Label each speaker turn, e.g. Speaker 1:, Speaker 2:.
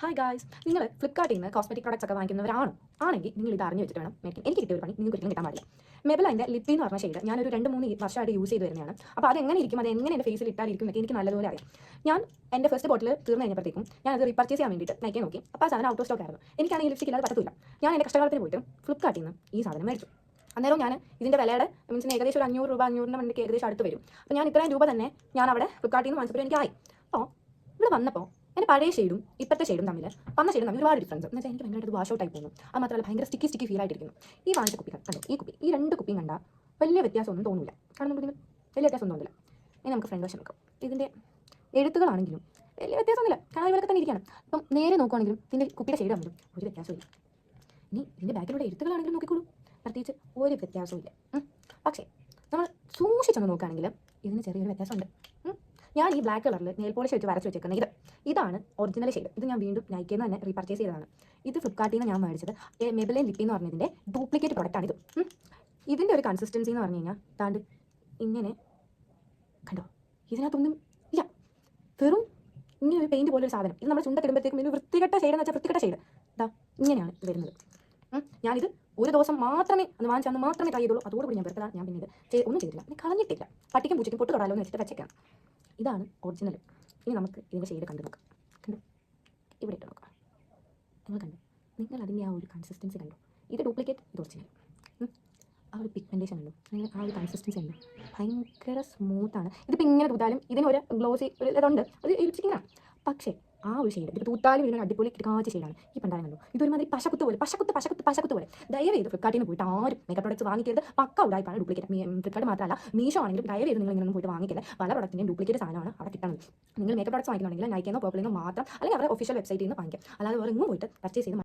Speaker 1: Hi guys, നിങ്ങൾ ഫ്ലിപ്കാർട്ടിൽ നിന്ന് കോസ്മെറ്റിക് പ്രോഡക്റ്റ്സ് ഒക്കെ വാങ്ങിക്കുന്നവരാണോ? ആണെങ്കിൽ നിങ്ങൾ ഇത് അറിഞ്ഞു വെച്ചിട്ട് വേണം മേടിക്കാൻ. എനിക്ക് കിട്ടിയ ഒരു പണി നിങ്ങൾക്ക് ഒരിക്കലും കിട്ടാൻ പാടില്ല. മെബലൈൻ്റെ ലിപ്പി എന്ന് പറഞ്ഞ ഷെയ്ഡ് ഞാനൊരു 2-3 വർഷമായിട്ട് യൂസ് ചെയ്ത് വരുന്നതാണ്. അപ്പോൾ അത് എങ്ങനെ ഇരിക്കും, അത് എങ്ങനെ എൻ്റെ ഫേസിൽ ഇട്ടാലിരിക്കും എന്നൊക്കെ എനിക്ക് നല്ലതുപോലെ അറിയാം. ഞാൻ എൻ്റെ ഫസ്റ്റ് ബോട്ടിൽ തീർന്നു കഴിഞ്ഞപ്പോഴത്തേക്കും ഞാൻ അത് റീപർച്ചേസ് ചെയ്യാൻ വേണ്ടിയിട്ട് നയിക്കാൻ നോക്കി. അപ്പോൾ ആ സാധനം ഔട്ട് ഓഫ് സ്റ്റോക്ക് ആയിരുന്നു. എനിക്കാണെങ്കിൽ ലിപ്സ്റ്റിക് ഇല്ലാതെ പറ്റത്തില്ല. ഞാൻ എൻ്റെ കഷ്ടകാലത്തിന് പോയിട്ട് ഫ്ലിപ്കാർട്ടിൽ നിന്ന് ഈ സാധനം മേടിച്ചു. അന്നേരം ഞാൻ ഇതിൻ്റെ വിലയുടെ മീൻസ് ഏകദേശം ഒരു 500 രൂപ, 500ൻ്റെ വണ്ടിക്ക് ഏകദേശം അടുത്ത് വരും. അപ്പോൾ ഞാൻ ഇത്രയും രൂപ തന്നെ ഞാൻ അവിടെ ഫ്ലിപ്കാർട്ടിൽ നിന്ന് വാങ്ങിച്ചപ്പോൾ എനിക്കായി. അപ്പോൾ ഇവിടെ വന്നപ്പോൾ എൻ്റെ പഴയ ഷെയ്ഡും ഇപ്പോഴത്തെ ഷെയ്ഡും തമ്മിൽ ഒരുപാട് ഡിഫറൻസ് എന്ന് വെച്ചാൽ എനിക്ക് ഭയങ്കരമായിട്ട് വാഷ് ഔട്ട് ആയി പോകുന്നു. അത് മാത്രമല്ല ഭയങ്കര സ്റ്റിക്കി ഫീൽ ആയിട്ടിരിക്കുന്നു. ഈ വാങ്ങിച്ച കുപ്പി കണ്ടോ, ഈ രണ്ട് കുപ്പിയും കണ്ടാൽ വലിയ വ്യത്യാസമൊന്നും തോന്നില്ല. കാരണം വലിയ വ്യത്യാസമൊന്നും തോന്നില്ല. ഇനി നമുക്ക് ഫ്രണ്ട് വശം നോക്കാം. ഇതിൻ്റെ എഴുത്തുകളാണെങ്കിലും വലിയ വ്യത്യാസമൊന്നുമില്ല, കാരണം ഇവരൊക്കെ തന്നെ ഇരിക്കുകയാണ്. അപ്പം നേരെ നോക്കുവാണെങ്കിലും ഇതിൻ്റെ കുപ്പിയുടെ ഷെയ്ഡ് ആണെങ്കിലും ഒരു വ്യത്യാസമില്ല. ഇനി ഇതിൻ്റെ ബാക്കിലുള്ള എഴുത്തുകളാണെങ്കിലും നോക്കിക്കോളൂ, പ്രത്യേകിച്ച് ഒരു വ്യത്യാസവും ഇല്ല. പക്ഷേ നമ്മൾ സൂക്ഷിച്ചൊന്ന് നോക്കുകയാണെങ്കിൽ ഇതിന് ചെറിയൊരു വ്യത്യാസമുണ്ട്. ഞാൻ ഈ ബ്ലാക്ക് കളറിൽ നെയിൽ പോളിഷ് വെച്ച് വരച്ച് വെച്ചേക്കുന്നത് ഇതാണ് ഒറിജിനൽ ഷെയ്ഡ്. ഇത് ഞാൻ വീണ്ടും നൈക്കിൽ നിന്ന് തന്നെ റീപർച്ചേസ് ചെയ്തതാണ്. ഇത് ഫ്ലിപ്കാർട്ടിൽ നിന്ന് ഞാൻ മേടിച്ചത് മെബലൈൻ ലിപ്പി എന്ന് പറഞ്ഞതിൻ്റെ ഡ്യൂപ്ലിക്കേറ്റ് പ്രൊഡക്റ്റാണിത്. ഇതിൻ്റെ ഒരു കൺസിസ്റ്റൻസി എന്ന് പറഞ്ഞു കഴിഞ്ഞാൽ താണ്ട് ഇങ്ങനെ കണ്ടോ, ഇതിനകത്തൊന്നും ഇല്ല, വെറും ഇങ്ങനെ ഒരു പെയിൻറ്റ് പോലെ ഒരു സാധനം. ഇത് നമ്മൾ ചുണ്ടത്തിടുമ്പോഴത്തേക്കും ഇതിന് വൃത്തികെട്ട ഷെയ്ഡ് എന്ന് വെച്ചാൽ വൃത്തികെട്ട ഷെയ്ഡ് ഇതാ ഇങ്ങനെയാണ് വരുന്നത്. ഞാനിത് ഒരു ദിവസം മാത്രമേ അന്ന് മാത്രമേ ട്രൈ ചെയ്തുള്ളൂ. അതോടുകൂടി ഞാൻ വെറുതെ ഞാൻ പിന്നെ ഇത് ഒന്നും ചെയ്തില്ല, പിന്നെ കളഞ്ഞിട്ടില്ല. പട്ടിക്കും പൂച്ചയ്ക്കും പൊട്ട് തൊടാലോ എന്ന് വെച്ചിട്ട് വെച്ചേക്കാം. ഇതാണ് ഒറിജിനൽ. ഇനി നമുക്ക് ഇതിൻ്റെ ഷെയ്ഡ് കണ്ടു നോക്കാം. കണ്ടു, ഇവിടെ ഇട്ട് നോക്കാം. നിങ്ങൾ അതിൻ്റെ ആ ഒരു കൺസിസ്റ്റൻസി കണ്ടു. ഇത് ഡ്യൂപ്ലിക്കേറ്റ്, ഇത് ഒറിജിനൽ. ആ ഒരു പിഗ്മെൻറ്റേഷൻ ഉണ്ടോ, അല്ലെങ്കിൽ ആ ഒരു കൺസിസ്റ്റൻസി ഉണ്ട്, ഭയങ്കര സ്മൂത്താണ്. ഇതിപ്പോൾ ഇങ്ങനെ തൂത്താലും ഇതിനൊരു ഗ്ലോസി ഒരു ഇതുണ്ട്, ഒരു ലിപ്സ്റ്റിക്കിനാണ്. പക്ഷേ ആ ഒരു ഷെയ്ഡ് ഇത് തൂത്താലും ഇതിനൊരു അടിപൊളി കിടക്കാച്ച ഷെയ്ഡാണ്. ഈ പണ്ടാരം കണ്ടു, ഇതൊരുമാതിരി പശക്കുത്ത് പോലെ. ദയവേത് ഫ്ലിപ്കാർട്ടിൽ നിന്ന് പോയിട്ട് ആരും മേക്കപ്പ് പ്രോഡക്റ്റ്സ് വാങ്ങിക്കരുത്. പക്ക ഉടായ്പാണ്, ഡ്യൂപ്ലിക്കേറ്റ്. ഫ്ലിപ്കാർട്ട് മാത്രമല്ല മീഷോ ആണെങ്കിലും ദയവേത് നിങ്ങൾ ഇങ്ങനെ പോയിട്ട് വാങ്ങിക്കില്ല. പല പ്രൊഡക്റ്റിൻ്റെയും ഡ്യൂപ്ലിക്കേറ്റ് സാധനമാണ് അവിടെ കിട്ടുന്നത്. നിങ്ങൾ മേക്കപ്പ് പ്രോഡക്റ്റ്സ് വാങ്ങിക്കണമെങ്കിൽ നൈക്കിന്നോ പർപ്പിളിന്നോ മാത്രം, അല്ലെങ്കിൽ അവരുടെ ഒഫീഷ്യൽ വെബ്സൈറ്റിൽ നിന്ന് വാങ്ങിക്കാം. അല്ലാതെ വേറെ എങ്ങും പോയിട്ട് പർച്ചേസ് ചെയ്ത്